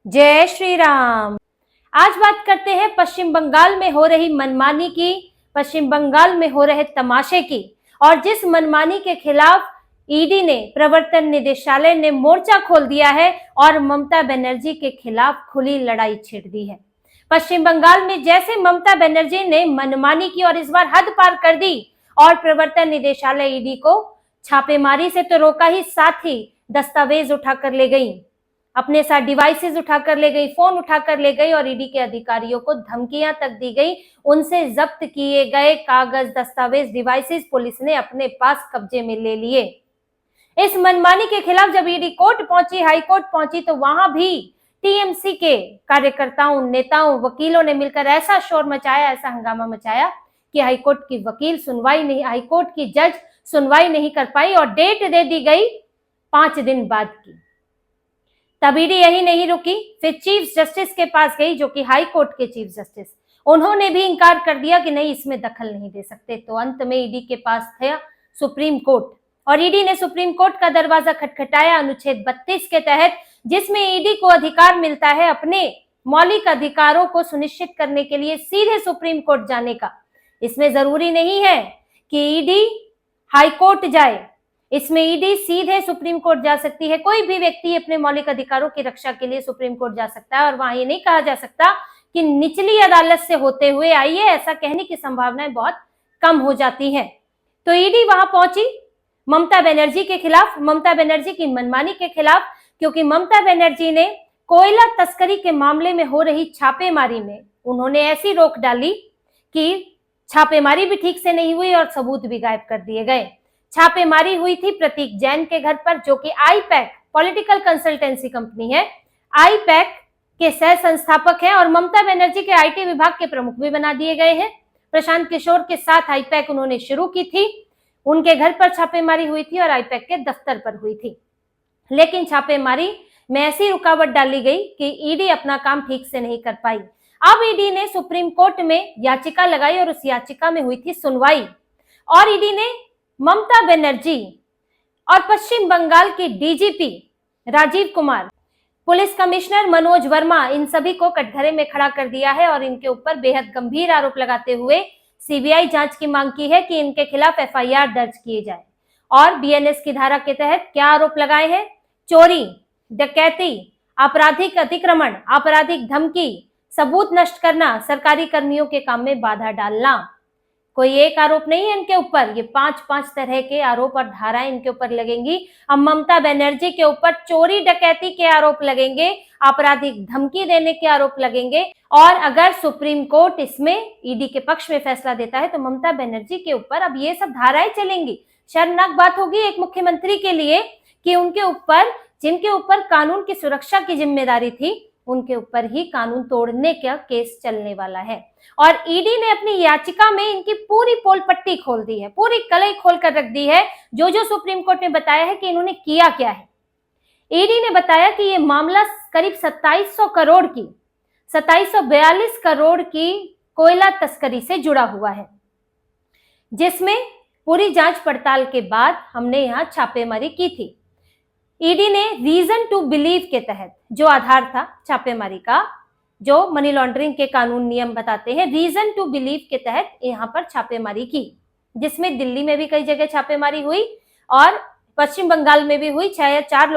जय श्री राम। आज बात करते हैं पश्चिम बंगाल में हो रही मनमानी की, पश्चिम बंगाल में हो रहे तमाशे की, और जिस मनमानी के खिलाफ ईडी ने, प्रवर्तन निदेशालय ने मोर्चा खोल दिया है और ममता बनर्जी के खिलाफ खुली लड़ाई छेड़ दी है। पश्चिम बंगाल में जैसे ममता बनर्जी ने मनमानी की और इस बार हद पार कर दी और प्रवर्तन निदेशालय ईडी को छापेमारी से तो रोका ही, साथ ही दस्तावेज उठाकर ले गई, अपने साथ डिवाइसेस उठाकर ले गई, फोन उठाकर ले गई और ईडी के अधिकारियों को धमकियां तक दी गई। उनसे जब्त किए गए कागज, दस्तावेज, डिवाइसेस पुलिस ने अपने पास कब्जे में ले लिए। इस मनमानी के खिलाफ जब ईडी कोर्ट पहुंची, हाई कोर्ट पहुंची, तो वहां भी टीएमसी के कार्यकर्ताओं, नेताओं, वकीलों ने मिलकर ऐसा शोर मचाया, ऐसा हंगामा मचाया कि हाईकोर्ट की वकील सुनवाई नहीं, हाईकोर्ट की जज सुनवाई नहीं कर पाई और डेट दे दी गई 5 दिन बाद की। तब ईडी यही नहीं रुकी, फिर चीफ जस्टिस के पास गई, जो कि हाई कोर्ट के चीफ जस्टिस, उन्होंने भी इनकार कर दिया कि नहीं, इसमें दखल नहीं दे सकते। तो अंत में ईडी के पास था सुप्रीम कोर्ट और ईडी ने सुप्रीम कोर्ट का दरवाजा खटखटाया अनुच्छेद 32 के तहत, जिसमें ईडी को अधिकार मिलता है अपने मौलिक अधिकारों को सुनिश्चित करने के लिए सीधे सुप्रीम कोर्ट जाने का। इसमें जरूरी नहीं है कि ईडी हाई कोर्ट जाए, इसमें ईडी सीधे सुप्रीम कोर्ट जा सकती है। कोई भी व्यक्ति अपने मौलिक अधिकारों की रक्षा के लिए सुप्रीम कोर्ट जा सकता है और वहां ये नहीं कहा जा सकता कि निचली अदालत से होते हुए आइए, ऐसा कहने की संभावनाएं बहुत कम हो जाती हैं। तो ईडी वहां पहुंची ममता बनर्जी के खिलाफ, ममता बनर्जी की मनमानी के खिलाफ, क्योंकि ममता बनर्जी ने कोयला तस्करी के मामले में हो रही छापेमारी में उन्होंने ऐसी रोक डाली कि छापेमारी भी ठीक से नहीं हुई और सबूत भी गायब कर दिए गए। छापेमारी हुई थी प्रतीक जैन के घर पर, जो कि आईपैक पॉलिटिकल कंसल्टेंसी कंपनी है, आईपैक के सह संस्थापक हैं और ममता बनर्जी के आईटी विभाग के प्रमुख भी बना दिए गए हैं। प्रशांत किशोर के साथ आईपैक उन्होंने शुरू की थी, उनके घर पर छापेमारी हुई थी और आईपैक के दफ्तर पर हुई थी। लेकिन छापेमारी में ऐसी रुकावट डाली गई कि ईडी अपना काम ठीक से नहीं कर पाई। अब ईडी ने सुप्रीम कोर्ट में याचिका लगाई और उस याचिका में हुई थी सुनवाई, और ईडी ने ममता बनर्जी और पश्चिम बंगाल के DGP Rajiv Kumar, police commissioner Manoj Varma, इन सभी को कटघरे में खड़ा कर दिया है और इनके ऊपर बेहद गंभीर आरोप लगाते हुए सीबीआई जांच की मांग की है कि इनके खिलाफ एफआईआर दर्ज किए जाए। और बीएनएस की धारा के तहत क्या आरोप लगाए हैं? चोरी, डकैती, आपराधिक अतिक्रमण, आपराधिक धमकी, सबूत नष्ट करना, सरकारी कर्मियों के काम में बाधा डालना। कोई एक आरोप नहीं है इनके ऊपर, ये 5 तरह के आरोप और धाराएं इनके ऊपर लगेंगी। अब ममता बनर्जी के ऊपर चोरी डकैती के आरोप लगेंगे, आपराधिक धमकी देने के आरोप लगेंगे, और अगर सुप्रीम कोर्ट इसमें ईडी के पक्ष में फैसला देता है तो ममता बनर्जी के ऊपर अब ये सब धाराएं चलेंगी। शर्मनाक बात होगी एक मुख्यमंत्री के लिए कि उनके ऊपर, जिनके ऊपर कानून की सुरक्षा की जिम्मेदारी थी, उनके ऊपर ही कानून तोड़ने का केस चलने वाला है। और ईडी ने अपनी याचिका में इनकी पूरी पोल पट्टी खोल दी है, पूरी कलई खोल कर रख दी है, जो जो सुप्रीम कोर्ट ने बताया है कि इन्होंने किया क्या है। ईडी ने बताया कि यह मामला करीब 2700 करोड़ की, 2742 करोड़ की कोयला तस्करी से जुड़ा हुआ है, जिसमें पूरी जांच पड़ताल के बाद हमने यहां छापेमारी की थी। ईडी ने रीजन टू बिलीव के तहत, जो आधार था छापेमारी का, जो मनी लॉन्ड्रिंग के कानून नियम बताते हैं, रीजन टू बिलीव के तहत यहां पर छापेमारी की, जिसमें दिल्ली में भी कई जगह छापेमारी हुई और पश्चिम बंगाल में भी हुई। 4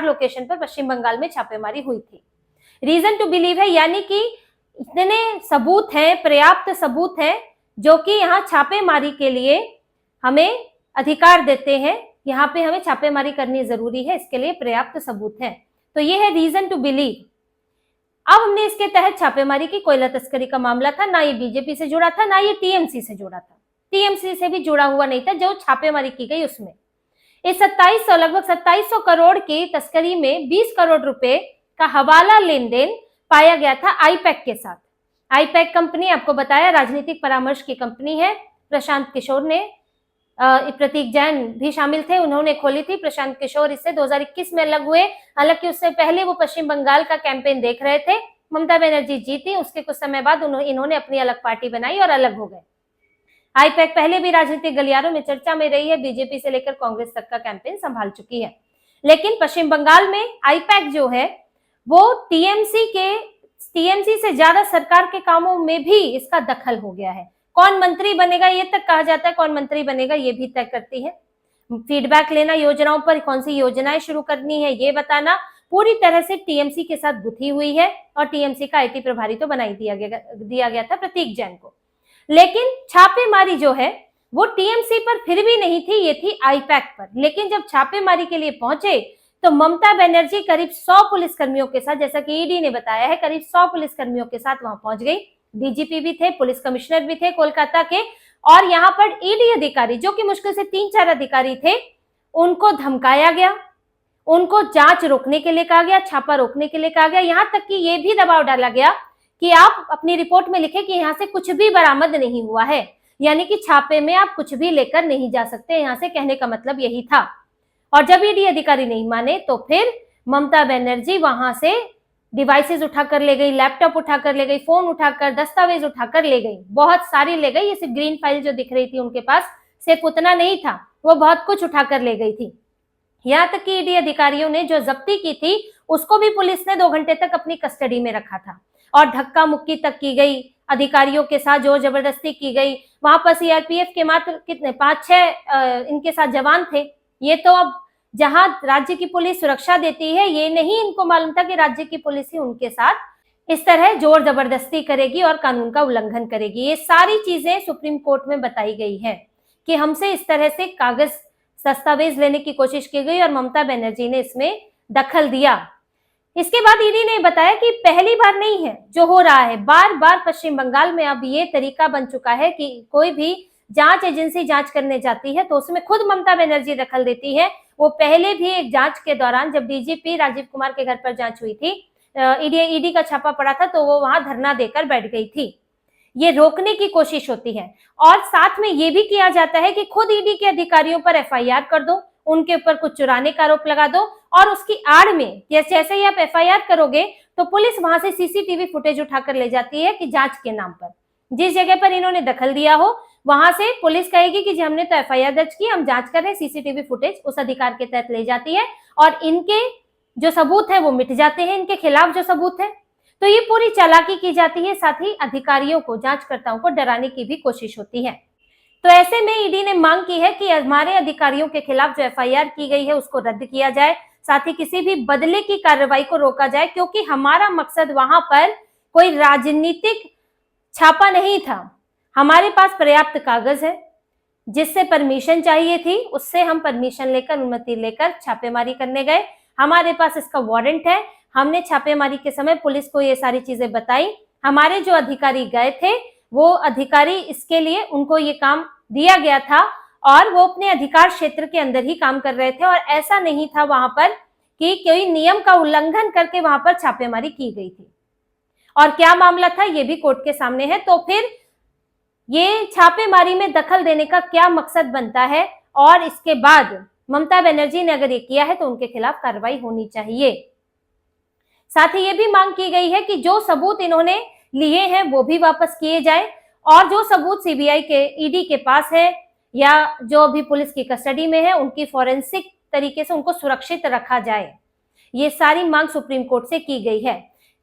लोकेशन पर पश्चिम बंगाल में छापेमारी हुई थी। रीजन टू बिलीव है, यानी कि इतने सबूत हैं, पर्याप्त सबूत हैं, जो कि यहाँ छापेमारी के लिए हमें अधिकार देते हैं, यहाँ पे हमें छापेमारी करनी जरूरी है, इसके लिए पर्याप्त सबूत है। तो ये है रीजन टू बिलीव। अब हमने इसके तहत छापेमारी की, कोयला तस्करी का मामला था, ना ये बीजेपी से जुड़ा था, ना ये टीएमसी से जुड़ा था, टीएमसी से भी जुड़ा हुआ नहीं था जो छापेमारी की गई उसमें। इस लगभग 2700 करोड़ की तस्करी में 20 करोड़ रुपए का हवाला लेन देन पाया गया था आईपैक के साथ। आईपैक कंपनी, आपको बताया, राजनीतिक परामर्श की कंपनी है। प्रशांत किशोर ने, प्रतीक जैन भी शामिल थे, उन्होंने खोली थी। प्रशांत किशोर इससे 2021 में अलग हुए, हालांकि उससे पहले वो पश्चिम बंगाल का कैंपेन देख रहे थे। ममता बनर्जी जीती, उसके कुछ समय बाद इन्होंने अपनी अलग पार्टी बनाई और अलग हो गए। आईपैक पहले भी राजनीतिक गलियारों में चर्चा में रही है, बीजेपी से लेकर कांग्रेस तक का कैंपेन संभाल चुकी है। लेकिन पश्चिम बंगाल में आईपैक जो है वो टीएमसी से ज्यादा सरकार के कामों में भी इसका दखल हो गया है। कौन मंत्री बनेगा ये तक कहा जाता है, कौन मंत्री बनेगा ये भी तय करती है। फीडबैक लेना योजनाओं पर, कौन सी योजनाएं शुरू करनी है ये बताना, पूरी तरह से टीएमसी के साथ गुथी हुई है। और टीएमसी का आईटी प्रभारी तो बना ही दिया गया था प्रतीक जैन को। लेकिन छापेमारी जो है वो टीएमसी पर फिर भी नहीं थी, ये थी आईपैक पर। लेकिन जब छापेमारी के लिए पहुंचे तो ममता बनर्जी करीब 100 पुलिसकर्मियों के साथ, जैसा कि ईडी ने बताया है, करीब 100 पुलिसकर्मियों के साथ वहां पहुंच गई। डीजीपी भी थे, पुलिस कमिश्नर भी थे कोलकाता के, और यहाँ पर ईडी अधिकारी जो कि मुश्किल से 3-4 अधिकारी थे, उनको धमकाया गया, उनको जांच रोकने के लिए कहा गया, छापा रोकने के लिए कहा गया। यहाँ तक कि ये भी दबाव डाला गया कि आप अपनी रिपोर्ट में लिखें कि यहाँ से कुछ भी बरामद नहीं हुआ है, यानी कि छापे में आप कुछ भी लेकर नहीं जा सकते, यहाँ से कहने का मतलब यही था। और जब ईडी अधिकारी नहीं माने तो फिर ममता बनर्जी वहां से डिवाइसेस उठाकर ले गई, लैपटॉप उठाकर ले गई, फोन उठाकर, दस्तावेज उठाकर ले गई, बहुत सारी ले गई। ये सिर्फ ग्रीन फाइल जो दिख रही थी उनके पास सिर्फ उतना नहीं था, वो बहुत कुछ उठाकर ले गई थी। यहाँ तक कि ईडी अधिकारियों ने जो जब्ती की थी उसको भी पुलिस ने 2 घंटे तक अपनी कस्टडी में रखा था, और धक्का मुक्की तक की गई, अधिकारियों के साथ जोर जबरदस्ती की गई। वहां पर सीआरपीएफ के मात्र कितने 5-6 इनके साथ जवान थे। ये तो अब जहां राज्य की पुलिस सुरक्षा देती है, ये नहीं इनको मालूम था कि राज्य की पुलिस ही उनके साथ इस तरह जोर जबरदस्ती करेगी और कानून का उल्लंघन करेगी। ये सारी चीजें सुप्रीम कोर्ट में बताई गई है कि हमसे इस तरह से कागज दस्तावेज लेने की कोशिश की गई और ममता बनर्जी ने इसमें दखल दिया। इसके बाद ईडी ने बताया कि पहली बार नहीं है जो हो रहा है, बार बार पश्चिम बंगाल में अब ये तरीका बन चुका है कि कोई भी जांच एजेंसी जांच करने जाती है तो उसमें खुद ममता बनर्जी दखल देती है। वो पहले भी एक जांच के दौरान जब डीजीपी राजीव कुमार के घर पर जांच हुई थी, ईडी का छापा पड़ा था, तो वो वहां धरना देकर बैठ गई थी। ये रोकने की कोशिश होती है। और साथ में ये भी किया जाता है कि खुद ईडी के अधिकारियों पर एफआईआर कर दो, उनके ऊपर कुछ चुराने का आरोप लगा दो, और उसकी आड़ में जैसे ही आप एफआईआर करोगे तो पुलिस वहां से सीसीटीवी फुटेज उठाकर ले जाती है कि जांच के नाम पर जिस जगह पर इन्होंने दखल दिया हो वहां से पुलिस कहेगी कि जी हमने तो एफआईआर दर्ज की, हम जांच कर रहे हैं, सीसीटीवी फुटेज उस अधिकार के तहत ले जाती है और इनके जो सबूत है वो मिट जाते हैं, इनके खिलाफ जो सबूत है। तो ये पूरी चालाकी की जाती है, साथ ही अधिकारियों को, जांचकर्ताओं को डराने की भी कोशिश होती है। तो ऐसे में ईडी ने मांग की है कि हमारे अधिकारियों के खिलाफ जो एफआईआर की गई है उसको रद्द किया जाए, साथ ही किसी भी बदले की कार्रवाई को रोका जाए, क्योंकि हमारा मकसद वहां पर कोई राजनीतिक छापा नहीं था। हमारे पास पर्याप्त कागज है, जिससे परमिशन चाहिए थी उससे हम परमिशन लेकर, अनुमति लेकर छापेमारी करने गए। हमारे पास इसका वारंट है, हमने छापेमारी के समय पुलिस को ये सारी चीजें बताई। हमारे जो अधिकारी गए थे वो अधिकारी इसके लिए उनको ये काम दिया गया था और वो अपने अधिकार क्षेत्र के अंदर ही काम कर रहे थे, और ऐसा नहीं था वहां पर कि कोई नियम का उल्लंघन करके वहां पर छापेमारी की गई थी। और क्या मामला था ये भी कोर्ट के सामने है। तो फिर ये छापेमारी में दखल देने का क्या मकसद बनता है, और इसके बाद ममता बनर्जी ने अगर ये किया है तो उनके खिलाफ कार्रवाई होनी चाहिए। साथ ही ये भी मांग की गई है कि जो सबूत इन्होंने लिए हैं वो भी वापस किए जाए, और जो सबूत सीबीआई के, ईडी के पास है या जो अभी पुलिस की कस्टडी में है, उनकी फॉरेंसिक तरीके से उनको सुरक्षित रखा जाए। ये सारी मांग सुप्रीम कोर्ट से की गई है।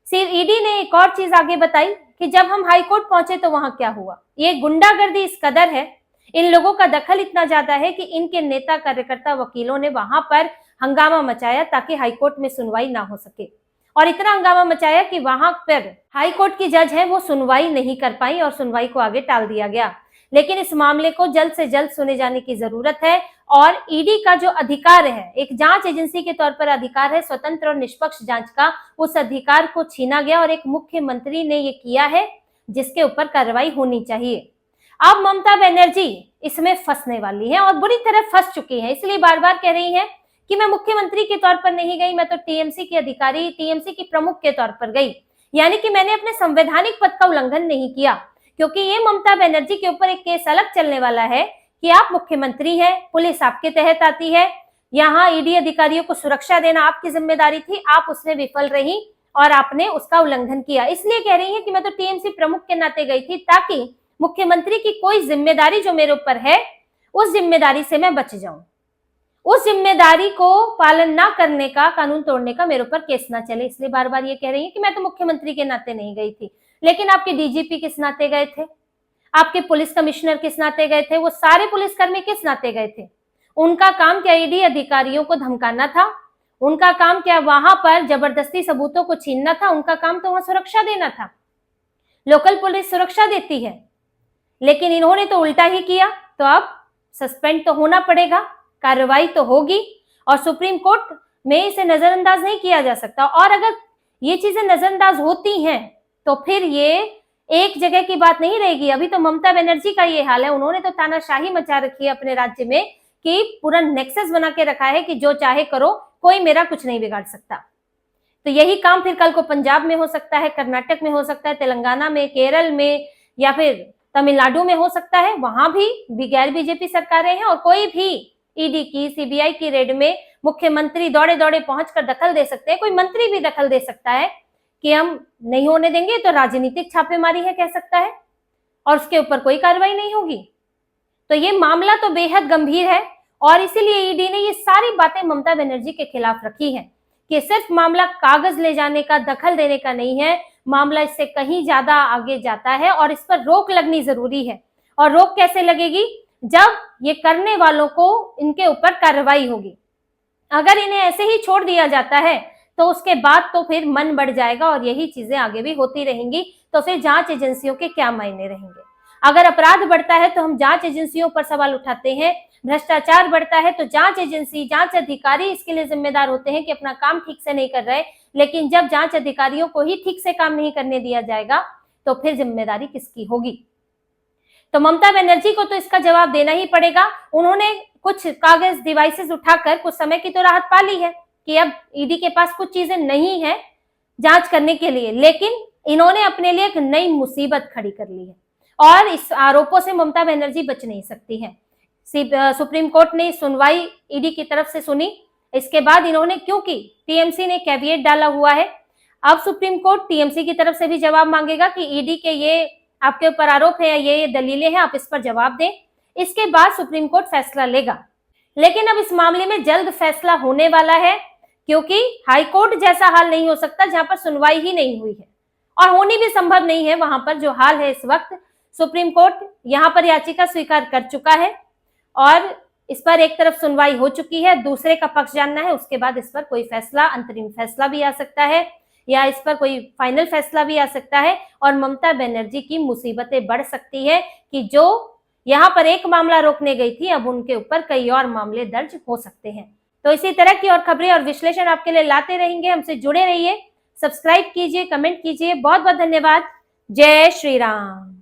सिर्फ ईडी ने एक और चीज आगे बताई कि जब हम हाई कोर्ट पहुंचे तो वहां क्या हुआ। ये गुंडागर्दी इस कदर है, इन लोगों का दखल इतना ज्यादा है कि इनके नेता, कार्यकर्ता, वकीलों ने वहां पर हंगामा मचाया ताकि हाईकोर्ट में सुनवाई ना हो सके, और इतना हंगामा मचाया कि वहां पर हाई कोर्ट की जज है वो सुनवाई नहीं कर पाई और सुनवाई को आगे टाल दिया गया। लेकिन इस मामले को जल्द से जल्द सुने जाने की जरूरत है, और ईडी का जो अधिकार है, एक जांच एजेंसी के तौर पर अधिकार है स्वतंत्र और निष्पक्ष जांच का, उस अधिकार को छीना गया और एक मुख्यमंत्री ने ये किया है जिसके ऊपर कार्रवाई होनी चाहिए। अब ममता बनर्जी इसमें फंसने वाली है और बुरी तरह फंस चुकी है, इसलिए बार बार कह रही है कि मैं मुख्यमंत्री के तौर पर नहीं गई, मैं तो टीएमसी की अधिकारी, टीएमसी की प्रमुख के तौर पर गई, यानी कि मैंने अपने संवैधानिक पद का उल्लंघन नहीं किया। क्योंकि ये ममता बनर्जी के ऊपर एक केस अलग चलने वाला है कि आप मुख्यमंत्री हैं, पुलिस आपके तहत आती है, यहाँ ईडी अधिकारियों को सुरक्षा देना आपकी जिम्मेदारी थी, आप उसमें विफल रही और आपने उसका उल्लंघन किया। इसलिए कह रही है कि मैं तो टीएमसी प्रमुख के नाते गई थी ताकि मुख्यमंत्री की कोई जिम्मेदारी जो मेरे ऊपर है उस जिम्मेदारी से मैं बच जाऊं, उस जिम्मेदारी को पालन ना करने का, कानून तोड़ने का मेरे ऊपर केस ना चले। इसलिए बार बार ये कह रही है कि मैं तो मुख्यमंत्री के नाते नहीं गई थी। लेकिन आपके डीजीपी किस नाते गए थे? आपके पुलिस कमिश्नर किस नाते गए थे? वो सारे पुलिसकर्मी किस नाते गए थे? उनका काम क्या ईडी अधिकारियों को धमकाना था? उनका काम क्या वहां पर जबरदस्ती सबूतों को छीनना था? उनका काम तो वहां सुरक्षा देना था। लोकल पुलिस सुरक्षा देती है, लेकिन इन्होंने तो उल्टा ही किया। तो अब सस्पेंड तो होना पड़ेगा, कार्रवाई तो होगी, और सुप्रीम कोर्ट में इसे नजरअंदाज नहीं किया जा सकता। और अगर ये चीजें नजरअंदाज होती हैं तो फिर ये एक जगह की बात नहीं रहेगी। अभी तो ममता बनर्जी का ये हाल है, उन्होंने तो तानाशाही मचा रखी है अपने राज्य में कि पूरा नेक्सस बना के रखा है कि जो चाहे करो, कोई मेरा कुछ नहीं बिगाड़ सकता। तो यही काम फिर कल को पंजाब में हो सकता है, कर्नाटक में हो सकता है, तेलंगाना में, केरल में, या फिर तमिलनाडु में हो सकता है। वहां भी गैर बीजेपी सरकारें हैं, और कोई भी ईडी की, सीबीआई की रेड में मुख्यमंत्री दौड़े दौड़े पहुंचकर दखल दे सकते हैं। कोई मंत्री भी दखल दे सकता है कि हम नहीं होने देंगे, तो राजनीतिक छापेमारी है कह सकता है, और उसके ऊपर कोई कार्रवाई नहीं होगी। तो ये मामला तो बेहद गंभीर है, और इसीलिए ईडी ने ये सारी बातें ममता बनर्जी के खिलाफ रखी है कि सिर्फ मामला कागज ले जाने का, दखल देने का नहीं है, मामला इससे कहीं ज्यादा आगे जाता है, और इस पर रोक लगनी जरूरी है। और रोक कैसे लगेगी? जब ये करने वालों को, इनके ऊपर कार्रवाई होगी। अगर इन्हें ऐसे ही छोड़ दिया जाता है तो उसके बाद तो फिर मन बढ़ जाएगा, और यही चीजें आगे भी होती रहेंगी। तो फिर जांच एजेंसियों के क्या मायने रहेंगे? अगर अपराध बढ़ता है तो हम जांच एजेंसियों पर सवाल उठाते हैं, भ्रष्टाचार बढ़ता है तो जांच एजेंसी, जांच अधिकारी इसके लिए जिम्मेदार होते हैं कि अपना काम ठीक से नहीं कर रहे। लेकिन जब जांच अधिकारियों को ही ठीक से काम नहीं करने दिया जाएगा तो फिर जिम्मेदारी किसकी होगी? तो ममता बनर्जी को तो इसका जवाब देना ही पड़ेगा। उन्होंने कुछ कागज डिवाइसेस उठाकर कुछ समय की तो राहत पा ली है कि अब ईडी के पास कुछ चीजें नहीं है जांच करने के लिए, लेकिन इन्होंने अपने लिए एक नई मुसीबत खड़ी कर ली है, और इस आरोपों से ममता बनर्जी बच नहीं सकती है। सुप्रीम कोर्ट ने सुनवाई ईडी की तरफ से सुनी, इसके बाद इन्होंने, क्योंकि टीएमसी ने कैविएट डाला हुआ है, अब सुप्रीम कोर्ट टीएमसी की तरफ से भी जवाब मांगेगा कि ईडी के ये आपके ऊपर आरोप है, ये दलीलें हैं, आप इस पर जवाब दें। इसके बाद सुप्रीम कोर्ट फैसला लेगा। लेकिन अब इस मामले में जल्द फैसला होने वाला है, क्योंकि हाई कोर्ट जैसा हाल नहीं हो सकता जहां पर सुनवाई ही नहीं हुई है, और होनी भी संभव नहीं है वहां पर जो हाल है इस वक्त। सुप्रीम कोर्ट यहां पर याचिका स्वीकार कर चुका है, और इस पर एक तरफ सुनवाई हो चुकी है, दूसरे का पक्ष जानना है, उसके बाद इस पर कोई फैसला, अंतरिम फैसला भी आ सकता है, या इस पर कोई फाइनल फैसला भी आ सकता है। और ममता बनर्जी की मुसीबतें बढ़ सकती है कि जो यहाँ पर एक मामला रोकने गई थी, अब उनके ऊपर कई और मामले दर्ज हो सकते हैं। तो इसी तरह की और खबरें और विश्लेषण आपके लिए लाते रहेंगे। हमसे जुड़े रहिए, सब्सक्राइब कीजिए, कमेंट कीजिए। बहुत बहुत धन्यवाद। जय श्री राम।